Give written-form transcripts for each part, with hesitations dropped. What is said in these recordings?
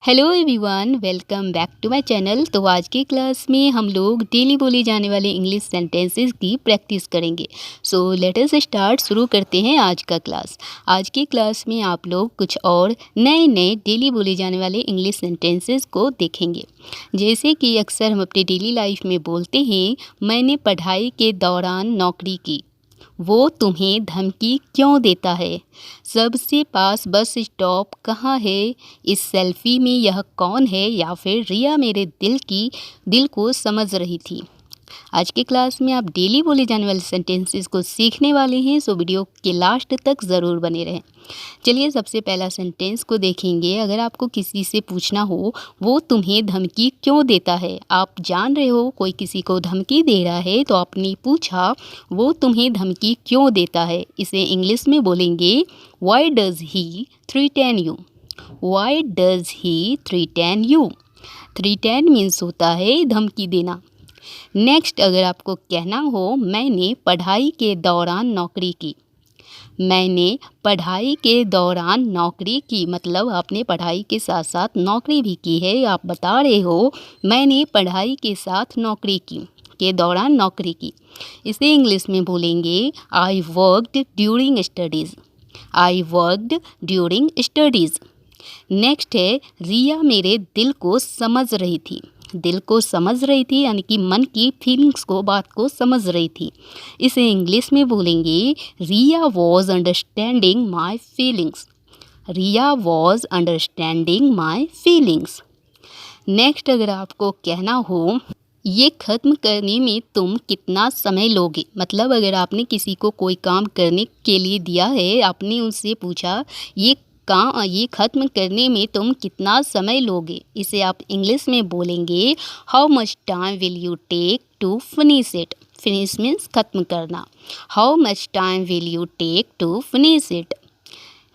Hello everyone, welcome back to my channel. तो आज की क्लास में हम लोग डेली बोली जाने वाले इंग्लिश सेंटेंसेस की प्रैक्टिस करेंगे। So let us start. शुरू करते हैं आज का क्लास। आज की क्लास में आप लोग कुछ और नए नए डेली बोले जाने वाले इंग्लिश सेंटेंसेस को देखेंगे। जैसे कि अक्सर हम अपनी डेली लाइफ में बोलते हैं, मैंने पढ़ाई के दौरान नौकरी की। वो तुम्हें धमकी क्यों देता है? सबसे पास बस स्टॉप कहाँ है? इस सेल्फी में यह कौन है? या फिर रिया मेरे दिल को समझ रही थी। आज के क्लास में आप डेली बोले जाने वाले सेंटेंसेस को सीखने वाले हैं, सो वीडियो के लास्ट तक ज़रूर बने रहें। चलिए सबसे पहला सेंटेंस को देखेंगे। अगर आपको किसी से पूछना हो वो तुम्हें धमकी क्यों देता है, आप जान रहे हो कोई किसी को धमकी दे रहा है, तो आपने पूछा वो तुम्हें धमकी क्यों देता है। इसे इंग्लिश में बोलेंगे why does he threaten you. Why does he threaten you. Threaten means होता है धमकी देना। नेक्स्ट, अगर आपको कहना हो मैंने पढ़ाई के दौरान नौकरी की। मैंने पढ़ाई के दौरान नौकरी की मतलब आपने पढ़ाई के साथ साथ नौकरी भी की है। आप बता रहे हो मैंने पढ़ाई के साथ नौकरी की, के दौरान नौकरी की। इसे इंग्लिश में बोलेंगे I worked during studies. I worked during studies. Next है रिया मेरे दिल को समझ रही थी। दिल को समझ रही थी यानी कि मन की फीलिंग्स को, बात को समझ रही थी। इसे इंग्लिश में बोलेंगे Riya was understanding my feelings. Riya was understanding my feelings. Next, अगर आपको कहना हो ये ख़त्म करने में तुम कितना समय लोगे, मतलब अगर आपने किसी को कोई काम करने के लिए दिया है, आपने उनसे पूछा ये ख़त्म करने में तुम कितना समय लोगे। इसे आप इंग्लिश में बोलेंगे how much time will you take to finish it. Finish means ख़त्म करना। How much time will you take to finish it.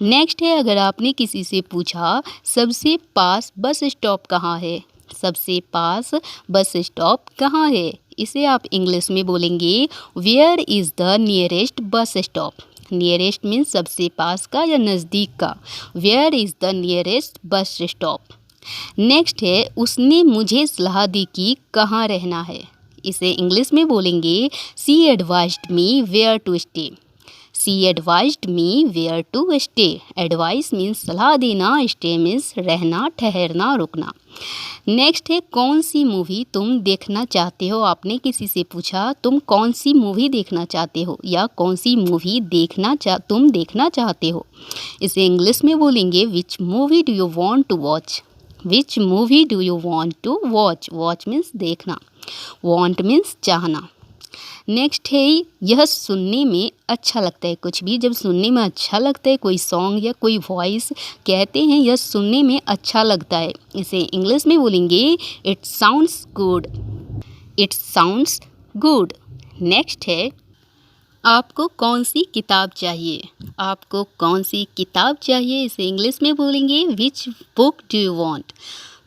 Next है, अगर आपने किसी से पूछा सबसे पास बस स्टॉप कहाँ है। सबसे पास बस स्टॉप कहाँ है। इसे आप इंग्लिश में बोलेंगे where is the nearest bus stop. Nearest means सबसे पास का या नज़दीक का। Where is the nearest bus stop. Next है, उसने मुझे सलाह दी कि कहाँ रहना है। इसे इंग्लिश में बोलेंगे she advised me where to stay. She advised me where to stay. Advice means सलाह देना, स्टे मीन्स रहना, ठहरना, रुकना। नेक्स्ट है, कौन सी मूवी तुम देखना चाहते हो। आपने किसी से पूछा तुम कौन सी मूवी देखना चाहते हो या कौन सी मूवी तुम देखना चाहते हो। इसे इंग्लिश में बोलेंगे which movie do you want to watch. Which movie do you want to watch. Watch means देखना, वॉन्ट मीन्स चाहना। नेक्स्ट है, यह सुनने में अच्छा लगता है। कुछ भी जब सुनने में अच्छा लगता है, कोई सॉन्ग या कोई वॉइस, कहते हैं यह सुनने में अच्छा लगता है। इसे इंग्लिश में बोलेंगे it sounds good. It sounds good. Next है, आपको कौन सी किताब चाहिए। आपको कौन सी किताब चाहिए। इसे इंग्लिश में बोलेंगे which book do you want.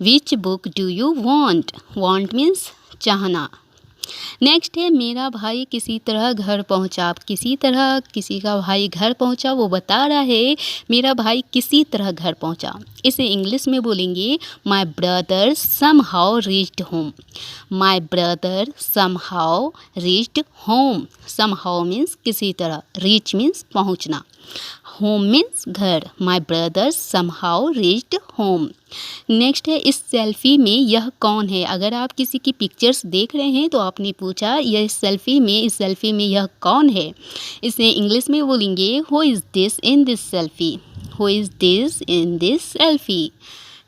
Which book do you want. Want means चाहना। नेक्स्ट है, मेरा भाई किसी तरह घर पहुंचा। किसी तरह किसी का भाई घर पहुंचा, वो बता रहा है मेरा भाई किसी तरह घर पहुंचा। इसे इंग्लिश में बोलेंगे my brother somehow reached home. My brother somehow reached home. Somehow means किसी तरह, रीच मीन्स पहुंचना, होम मीन्स घर। My brother somehow reached home. Next है, इस सेल्फी में यह कौन है। अगर आप किसी की पिक्चर्स देख रहे हैं तो आपने पूछा इस सेल्फी में यह कौन है। इसे इंग्लिश में बोलेंगे who is this in this selfie. Who is this in this selfie.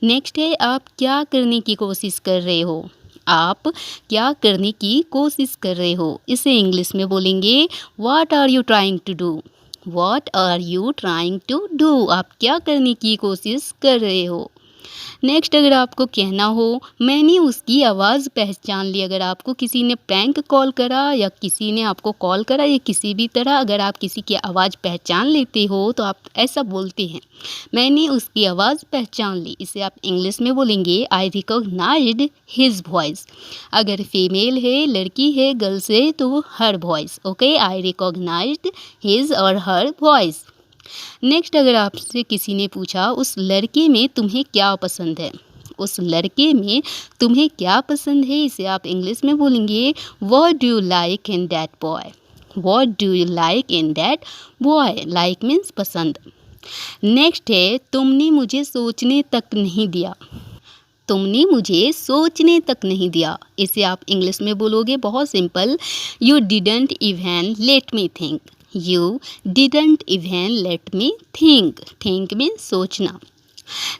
Next है, आप क्या करने की कोशिश कर रहे हो। आप क्या करने की कोशिश कर रहे हो। इसे इंग्लिश में बोलेंगे what are you trying to do. What are you trying to do. आप क्या करने की कोशिश कर रहे हो। नेक्स्ट, अगर आपको कहना हो मैंने उसकी आवाज़ पहचान ली। अगर आपको किसी ने प्रैंक कॉल करा या किसी ने आपको कॉल करा या किसी भी तरह अगर आप किसी की आवाज़ पहचान लेते हो तो आप ऐसा बोलते हैं मैंने उसकी आवाज़ पहचान ली। इसे आप इंग्लिश में बोलेंगे आई रिकॉग्नाइज्ड हिज वॉइस। अगर फीमेल है, लड़की है, गर्ल्स है तो हर वॉइस। ओके, आई रिकॉग्नाइज्ड हिज और हर वॉइस। नेक्स्ट, अगर आपसे किसी ने पूछा उस लड़के में तुम्हें क्या पसंद है। उस लड़के में तुम्हें क्या पसंद है, इसे आप इंग्लिश में बोलेंगे what do you like in that boy. What do you like in that boy, like means पसंद। नेक्स्ट है तुमने मुझे सोचने तक नहीं दिया। तुमने मुझे सोचने तक नहीं दिया, इसे आप इंग्लिश में बोलोगे बहुत simple, you didn't even let me think. You didn't even let me think. Think means सोचना।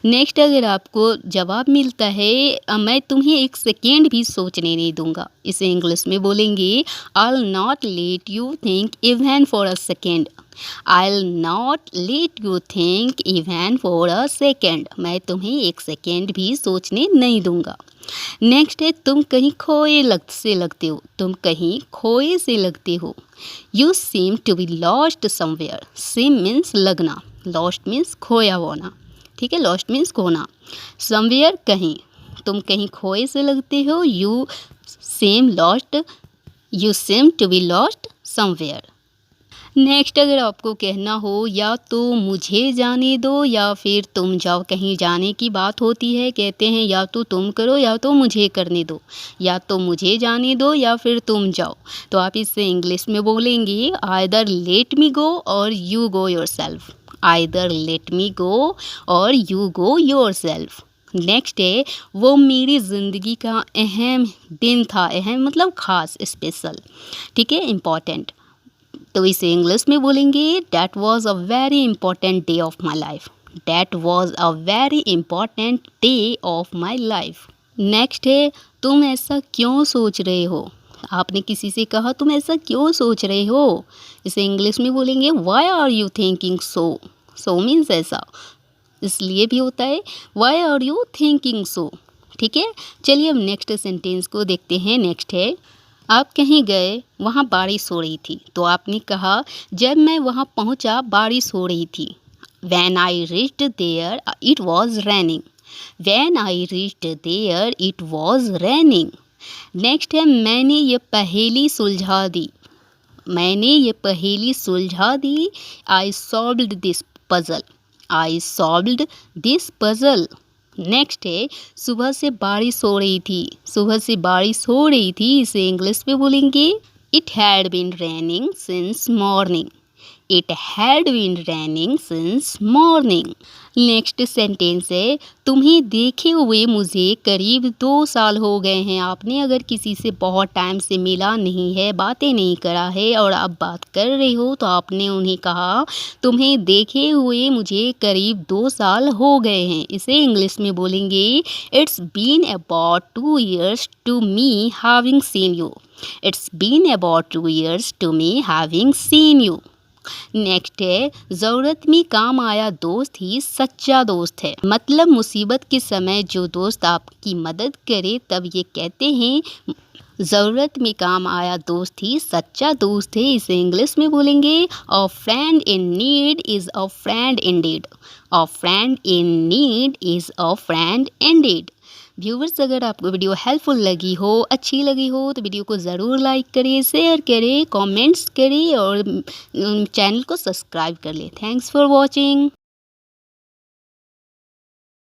नेक्स्ट अगर आपको जवाब मिलता है मैं तुम्हें एक सेकेंड भी सोचने नहीं दूंगा, इसे इंग्लिश में बोलेंगे I will not let you think even for a second. I will not let you think even for a second, मैं तुम्हें एक सेकेंड भी सोचने नहीं दूंगा। नेक्स्ट है तुम कहीं खोए से लगते हो। तुम कहीं खोए से लगते हो। You seem to be lost somewhere. Seem means लगना, लॉस्ट मीन्स खोया होना, ठीक है, लॉस्ट मीन्स खोना। समवेयर कहीं, तुम कहीं खोए से लगते हो। You seem lost, you seem to be lost somewhere. Next अगर आपको कहना हो या तो मुझे जाने दो या फिर तुम जाओ, कहीं जाने की बात होती है, कहते हैं या तो तुम करो या तो मुझे करने दो, या तो मुझे जाने दो या फिर तुम जाओ, तो आप इससे इंग्लिश में बोलेंगे either let me go or you go yourself. Either let me go or you go yourself. Next है वो मेरी ज़िंदगी का अहम दिन था। अहम मतलब खास, स्पेशल, ठीक है, इम्पॉर्टेंट, तो इसे इंग्लिश में बोलेंगे that was a very important day of my life. That was a very important day of my life. Next है तुम ऐसा क्यों सोच रहे हो। आपने किसी से कहा तुम ऐसा क्यों सोच रहे हो, इसे इंग्लिश में बोलेंगे why are you thinking so. So means ऐसा, इसलिए भी होता है why are you thinking so, ठीक है। चलिए अब नेक्स्ट सेंटेंस को देखते हैं। नेक्स्ट है आप कहीं गए, वहाँ बारिश हो रही थी, तो आपने कहा जब मैं वहाँ पहुँचा बारिश हो रही थी। When I reached there, it was raining. When I reached there, it was raining. Next है मैंने ये पहेली सुलझा दी। मैंने ये पहेली सुलझा दी। I solved this puzzle. I solved this puzzle. Next है सुबह से बारिश हो रही थी। सुबह से बारिश हो रही थी, इसे इंग्लिश में बोलेंगे it had been raining since morning. It had been raining since morning. Next sentence है तुम्हें देखे हुए मुझे करीब 2 साल हो गए हैं। आपने अगर किसी से बहुत टाइम से मिला नहीं है, बातें नहीं करा है और अब बात कर रहे हो, तो आपने उन्हें कहा तुम्हें देखे हुए मुझे करीब 2 साल हो गए हैं, इसे इंग्लिश में बोलेंगे it's been about 2 years to me having seen you. It's been about 2 years to me having seen you. Next है ज़रूरत में काम आया दोस्त ही सच्चा दोस्त है। मतलब मुसीबत के समय जो दोस्त आपकी मदद करे, तब ये कहते हैं ज़रूरत में काम आया दोस्त ही सच्चा दोस्त है, इसे इंग्लिश में बोलेंगे अ friend in need is a friend Indeed. A friend in need is a friend Indeed. Viewers, अगर आपको वीडियो हेल्पफुल लगी हो, अच्छी लगी हो, तो वीडियो को ज़रूर लाइक करें, शेयर करें, कमेंट्स करें और चैनल को सब्सक्राइब कर लें। Thanks for watching.